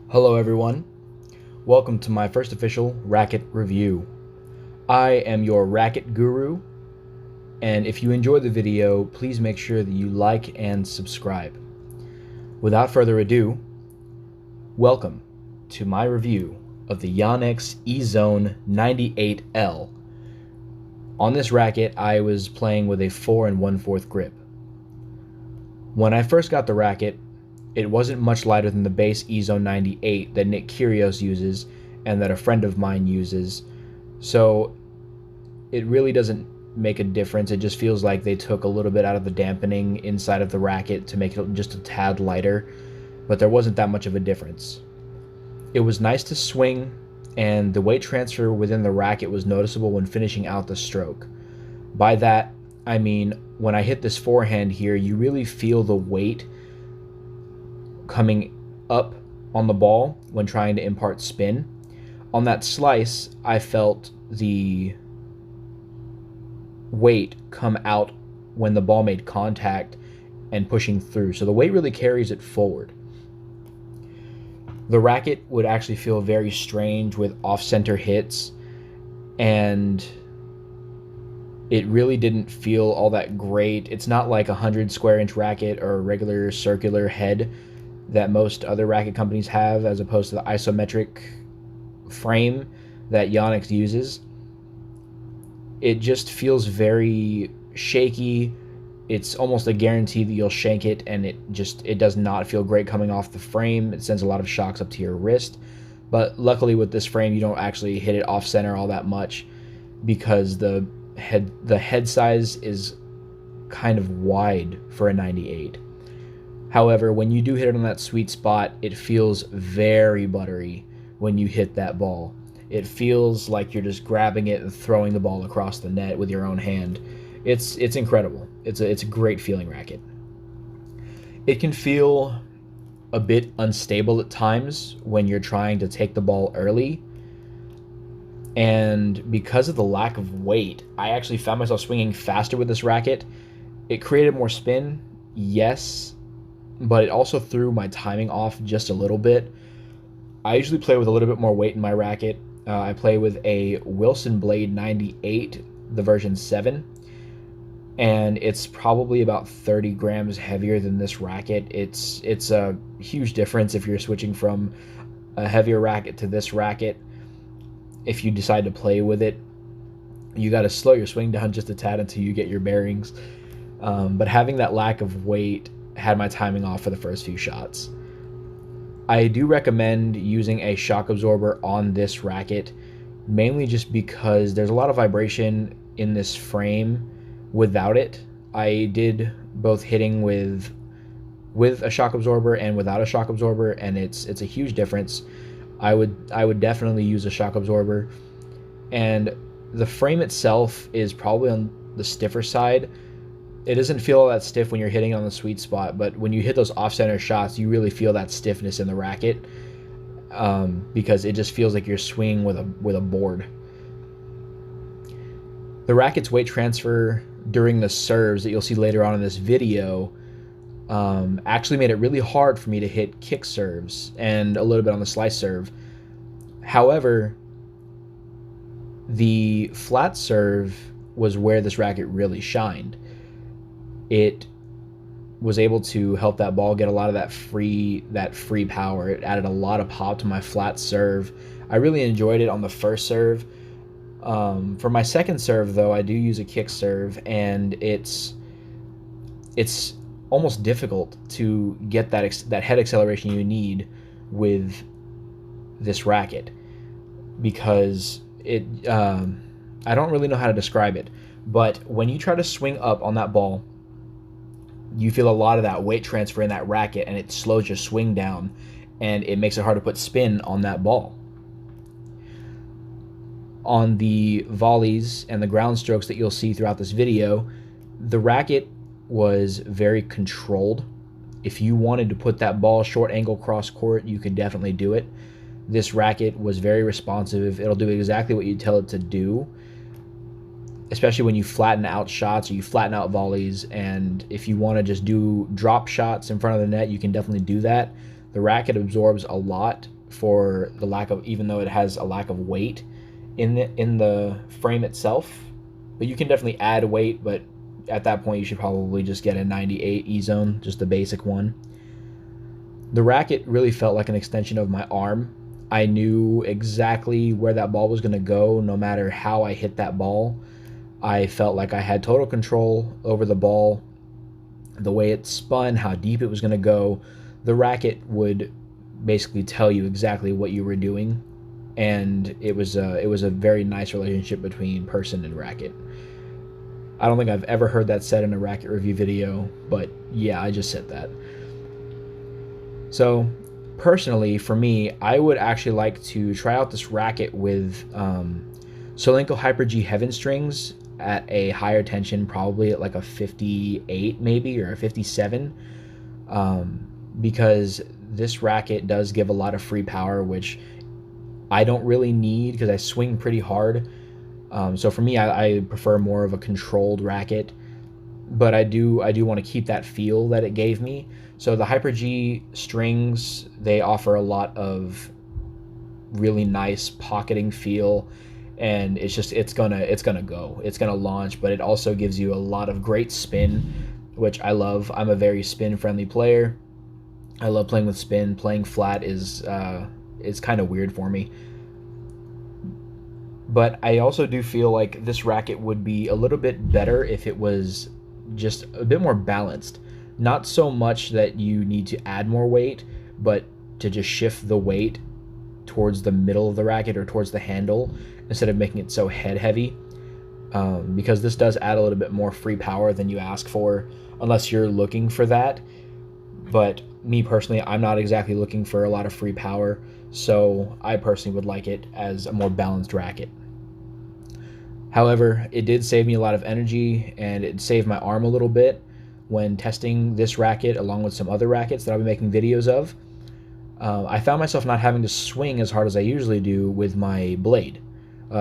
Hello everyone, welcome to my first official racket review. I am your racket guru, and if you enjoy the video, please make sure that you like and subscribe. Without further ado, welcome to my review of the Yonex E-Zone 98L. On this racket, I was playing with a 4 1/4 grip. When I first got the racket, it wasn't much lighter than the base E-Zone 98 that Nick Kyrgios uses and that a friend of mine uses, so it really doesn't make a difference. It just feels like they took a little bit out of the dampening inside of the racket to make it just a tad lighter, but there wasn't that much of a difference. It was nice to swing, and the weight transfer within the racket was noticeable when finishing out the stroke. By that, I mean when I hit this forehand here, you really feel the weight coming up on the ball when trying to impart spin. On that slice, I felt the weight come out when the ball made contact and pushing through. So the weight really carries it forward. The racket would actually feel very strange with off-center hits, and it really didn't feel all that great. It's not like a 100 square inch racket or a regular circular head that most other racket companies have, as opposed to the isometric frame that Yonex uses. It just feels very shaky. It's almost a guarantee that you'll shank it, and it does not feel great coming off the frame. It sends a lot of shocks up to your wrist. But luckily with this frame, you don't actually hit it off center all that much, because the head size is kind of wide for a 98. However, when you do hit it on that sweet spot, it feels very buttery when you hit that ball. It feels like you're just grabbing it and throwing the ball across the net with your own hand. It's incredible. It's a great feeling racket. It can feel a bit unstable at times when you're trying to take the ball early. And because of the lack of weight, I actually found myself swinging faster with this racket. It created more spin, yes, but it also threw my timing off just a little bit. I usually play with a little bit more weight in my racket. I play with a Wilson Blade 98, the version 7, and it's probably about 30 grams heavier than this racket. It's a huge difference if you're switching from a heavier racket to this racket. If you decide to play with it, you got to slow your swing down just a tad until you get your bearings. But having that lack of weight had my timing off for the first few shots. I do recommend using a shock absorber on this racket, mainly just because there's a lot of vibration in this frame without it. I did both hitting with a shock absorber and without a shock absorber, and it's a huge difference. I would definitely use a shock absorber, and the frame itself is probably on the stiffer side. It doesn't feel all that stiff when you're hitting on the sweet spot, but when you hit those off-center shots, you really feel that stiffness in the racket, because it just feels like you're swinging with a board. The racket's weight transfer during the serves that you'll see later on in this video actually made it really hard for me to hit kick serves and a little bit on the slice serve. However, the flat serve was where this racket really shined. It was able to help that ball get a lot of that free power. It added a lot of pop to my flat serve. I really enjoyed it on the first serve. For my second serve, though, I do use a kick serve, and it's almost difficult to get that head acceleration you need with this racket, because I don't really know how to describe it, but when you try to swing up on that ball, you feel a lot of that weight transfer in that racket, and it slows your swing down, and it makes it hard to put spin on that ball. On the volleys and the ground strokes that you'll see throughout this video, the racket was very controlled. If you wanted to put that ball short angle cross court, you could definitely do it. This racket was very responsive. It'll do exactly what you tell it to do, especially when you flatten out shots or you flatten out volleys. And if you want to just do drop shots in front of the net, you can definitely do that. The racket absorbs a lot for the lack of, even though it has a lack of weight in the frame itself. But you can definitely add weight, but at that point you should probably just get a 98 E-zone, just the basic one. The racket really felt like an extension of my arm. I knew exactly where that ball was going to go no matter how I hit that ball. I felt like I had total control over the ball, the way it spun, how deep it was going to go. The racket would basically tell you exactly what you were doing, and it was a very nice relationship between person and racket. I don't think I've ever heard that said in a racket review video, but yeah, I just said that. So personally, for me, I would actually like to try out this racket with Solinco Hyper G Heaven strings at a higher tension, probably at like a 58 maybe, or a 57, because this racket does give a lot of free power, which I don't really need because I swing pretty hard. So for me, I prefer more of a controlled racket, but I do want to keep that feel that it gave me. So the Hyper G strings, they offer a lot of really nice pocketing feel, and it's gonna launch, but it also gives you a lot of great spin, which I love. I'm a very spin friendly player. I love playing with spin. Playing flat is kind of weird for me. But I also do feel like this racket would be a little bit better if it was just a bit more balanced. Not so much that you need to add more weight, but to just shift the weight towards the middle of the racket or towards the handle instead of making it so head heavy. Because this does add a little bit more free power than you ask for, unless you're looking for that. But me personally, I'm not exactly looking for a lot of free power, so I personally would like it as a more balanced racket. However, it did save me a lot of energy, and it saved my arm a little bit when testing this racket along with some other rackets that I'll be making videos of. I found myself not having to swing as hard as I usually do with my blade.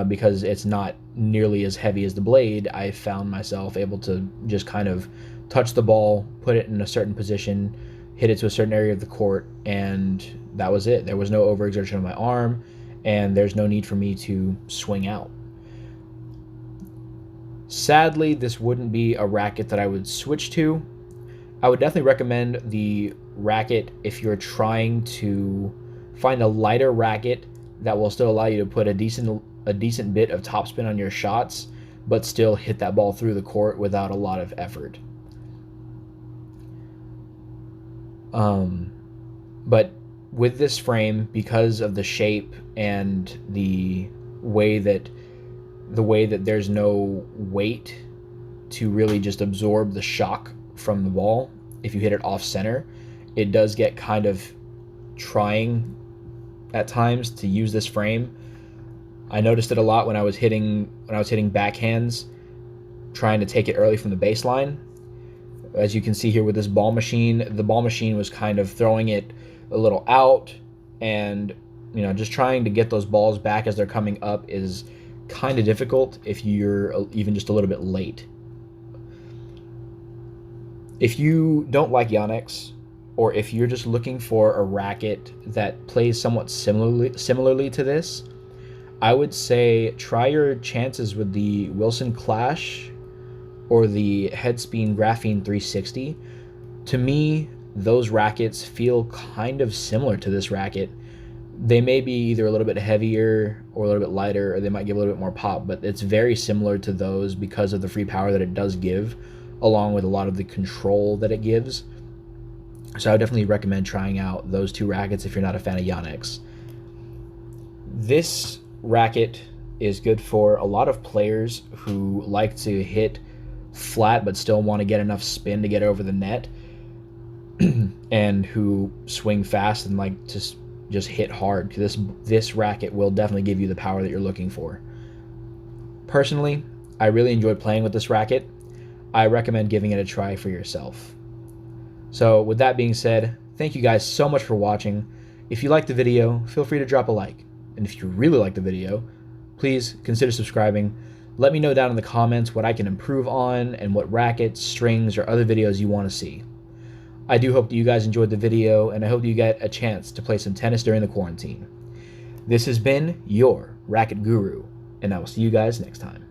Because it's not nearly as heavy as the blade, I found myself able to just kind of touch the ball, put it in a certain position, hit it to a certain area of the court, and that was it. There was no overexertion of my arm, and there's no need for me to swing out. Sadly, this wouldn't be a racket that I would switch to. I would definitely recommend the racket if you're trying to find a lighter racket that will still allow you to put a decent bit of topspin on your shots, but still hit that ball through the court without a lot of effort. But with this frame, because of the shape and the way that there's no weight to really just absorb the shock from the ball, if you hit it off center, it does get kind of trying at times to use this frame. I noticed it a lot when I was hitting backhands, trying to take it early from the baseline. As you can see here with this ball machine, the ball machine was kind of throwing it a little out, and just trying to get those balls back as they're coming up is kind of difficult if you're even just a little bit late. If you don't like Yonex, or if you're just looking for a racket that plays somewhat similarly to this, I would say try your chances with the Wilson Clash or the Headspin Graphene 360. To me, those rackets feel kind of similar to this racket. They may be either a little bit heavier or a little bit lighter, or they might give a little bit more pop, but it's very similar to those because of the free power that it does give, along with a lot of the control that it gives. So I would definitely recommend trying out those two rackets if you're not a fan of Yonex. This racket is good for a lot of players who like to hit flat but still want to get enough spin to get over the net, and who swing fast and like to just hit hard. This racket will definitely give you the power that you're looking for. Personally, I really enjoyed playing with this racket. I recommend giving it a try for yourself. So with that being said, thank you guys so much for watching. If you liked the video, feel free to drop a like. And if you really like the video, please consider subscribing. Let me know down in the comments what I can improve on and what rackets, strings, or other videos you want to see. I do hope that you guys enjoyed the video, and I hope that you get a chance to play some tennis during the quarantine. This has been your Racket Guru, and I will see you guys next time.